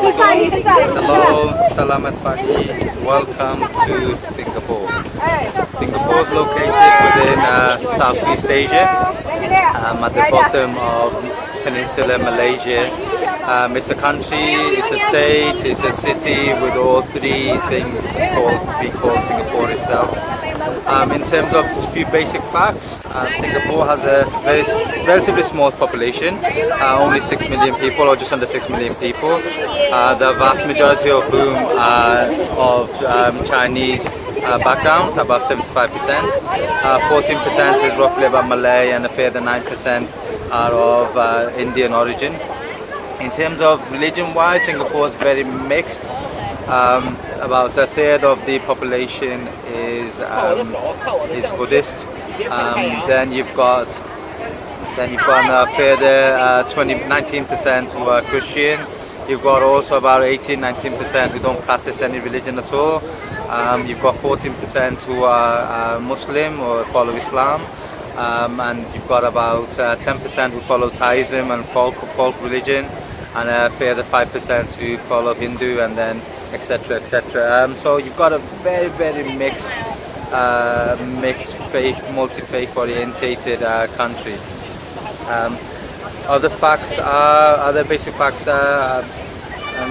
Hello, Salamat Pagi. Welcome to Singapore. Singapore is located within Southeast Asia, at the bottom of Peninsula Malaysia. It's a country, it's a state, it's a city with all three things we call Singapore itself. In terms of a few basic facts, Singapore has a relatively small population, only 6 million people or just under 6 million people. The vast majority of whom are of Chinese background, about 75%. 14% is roughly about Malay, and a further 9% are of Indian origin. In terms of religion-wise, Singapore is very mixed. About a third of the population is Buddhist. Then you've got a further 19% who are Christian. You've got also about 19% who don't practice any religion at all. You've got 14% who are Muslim or follow Islam. And you've got about 10% who follow Taoism and folk religion, and a further 5% who follow Hindu, and then etc. etc. So you've got a very mixed faith, multi-faith orientated country. Other basic facts are,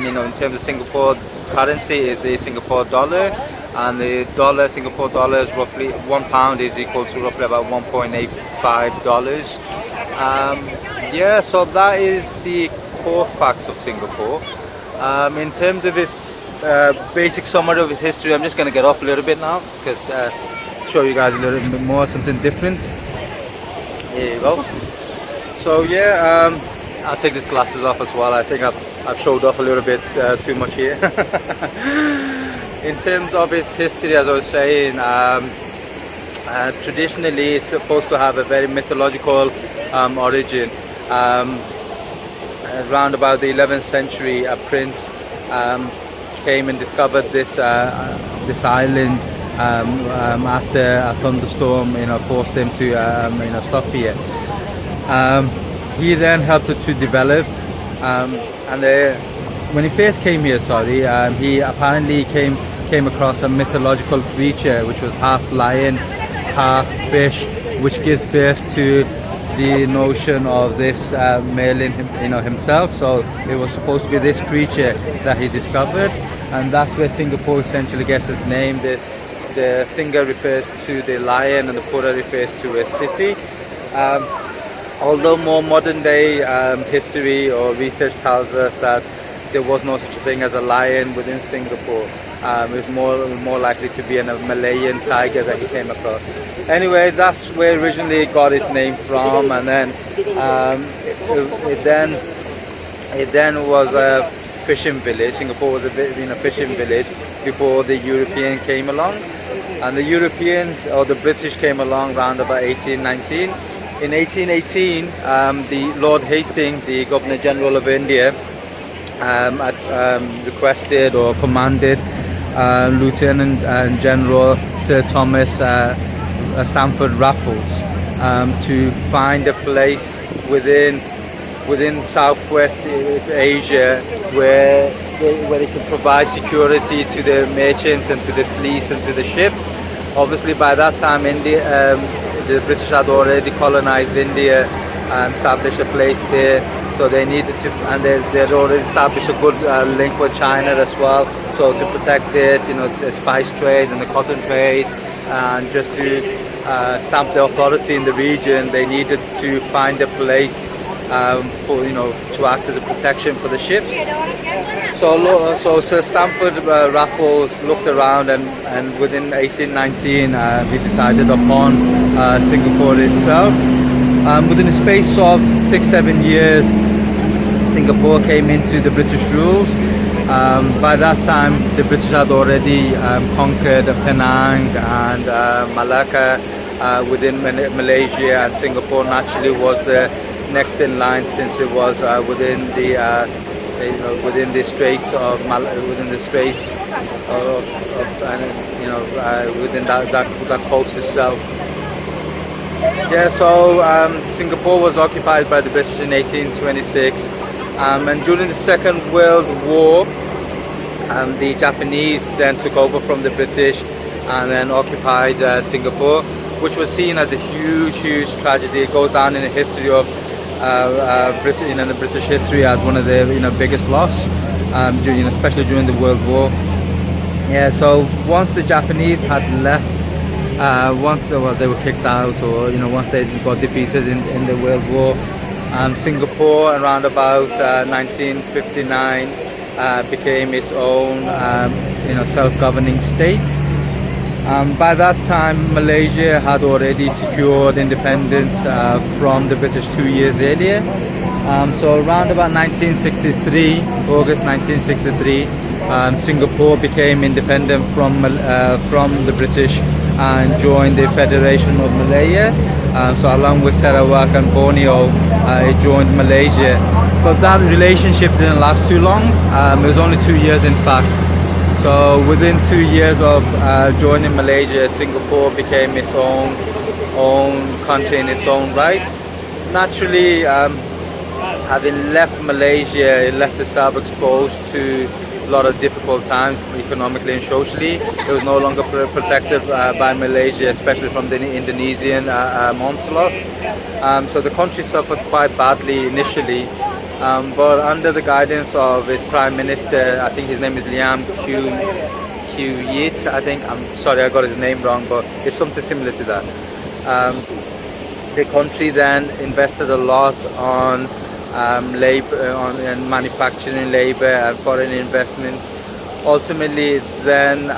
in terms of Singapore currency is the Singapore dollar, and the Singapore dollar is roughly £1 is equal to roughly about $1.85. Yeah, so that is the core facts of Singapore. In terms of its basic summary of its history, I'm just going to get off a little bit now because show you guys a little bit more, something different. Here you go. So yeah, I'll take these glasses off as well. I think I've showed off a little bit too much here. In terms of its history, as I was saying, traditionally it's supposed to have a very mythological origin. Around about the 11th century, a prince came and discovered this island after a thunderstorm, forced him to stop here. He then helped it to develop, and when he first came here, he apparently came across a mythological creature which was half lion, half fish, which gives birth to the notion of this Merlin himself. So it was supposed to be this creature that he discovered, and that's where Singapore essentially gets its name. The Singa refers to the lion and the Pura refers to a city. Although more modern day history or research tells us that there was no such a thing as a lion within Singapore. It was more likely to be a Malayan tiger that he came across. Anyway, that's where originally it got its name from, and then it then was a fishing village. Singapore was a fishing village before the European came along, and the Europeans or the British came along around about 1819. In 1818, the Lord Hastings, the Governor General of India, requested or commanded Lieutenant General Sir Thomas Stamford Raffles to find a place within Southwest Asia where they could provide security to the merchants and to the fleets and to the ship. Obviously, by that time, the British had already colonized India and established a place there. So they needed to, and they had already established a good link with China as well. So to protect it, the spice trade and the cotton trade, and just to stamp their authority in the region, they needed to find a place to act as a protection for the ships. So Sir Stamford Raffles looked around, and within 1819 he decided upon Singapore itself. Within a space of 6-7 years, Singapore came into the British rules. By that time, the British had already conquered Penang and Malacca within Malaysia, and Singapore naturally was the next in line, since it was within the straits of within that coast itself. Yeah, so Singapore was occupied by the British in 1826. And during the Second World War, the Japanese then took over from the British and then occupied Singapore, which was seen as a huge tragedy. It goes down in the history of the British history as one of the biggest loss, especially during the World War. Yeah, so once the Japanese had left, once they were kicked out, or once they got defeated in the World War, Singapore around about 1959 became its own self-governing state. By that time, Malaysia had already secured independence from the British 2 years earlier. So around about 1963, August 1963, Singapore became independent from the British and joined the Federation of Malaya. So along with Sarawak and Borneo, it joined Malaysia. But that relationship didn't last too long. It was only 2 years, in fact. So within 2 years of joining Malaysia, Singapore became its own country in its own right. Naturally, having left Malaysia, it left itself exposed to a lot of difficult times economically and socially. It was no longer protected by Malaysia, especially from the Indonesian onslaught. So the country suffered quite badly initially. But under the guidance of his Prime Minister, I think his name is Lim Kiew Yit, I think. I'm sorry, I got his name wrong, but it's something similar to that. The country then invested a lot on labor, on manufacturing labor and foreign investments. Ultimately, it then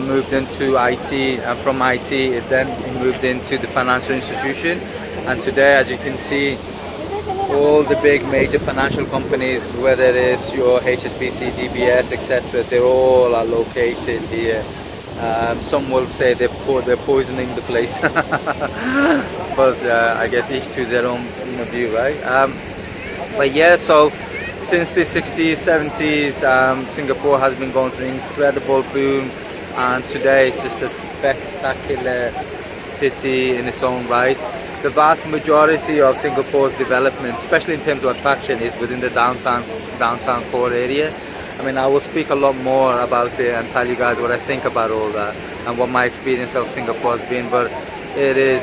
moved into IT, and from IT, it then moved into the financial institution. And today, as you can see, all the big major financial companies, whether it is your HSBC, DBS, etc., they all are located here. Some will say they're poisoning the place, but I guess each to their own view, right? But yeah, so since the 60s, 70s, Singapore has been going through an incredible boom, and today it's just a spectacular city in its own right. The vast majority of Singapore's development, especially in terms of attraction, is within the downtown core area. I mean, I will speak a lot more about it and tell you guys what I think about all that and what my experience of Singapore has been, but it is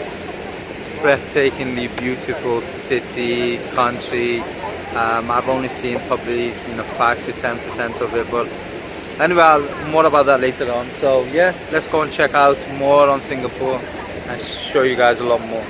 breathtakingly beautiful city, country. I've only seen probably 5 to 10% of it, but anyway, more about that later on. So yeah, let's go and check out more on Singapore and show you guys a lot more.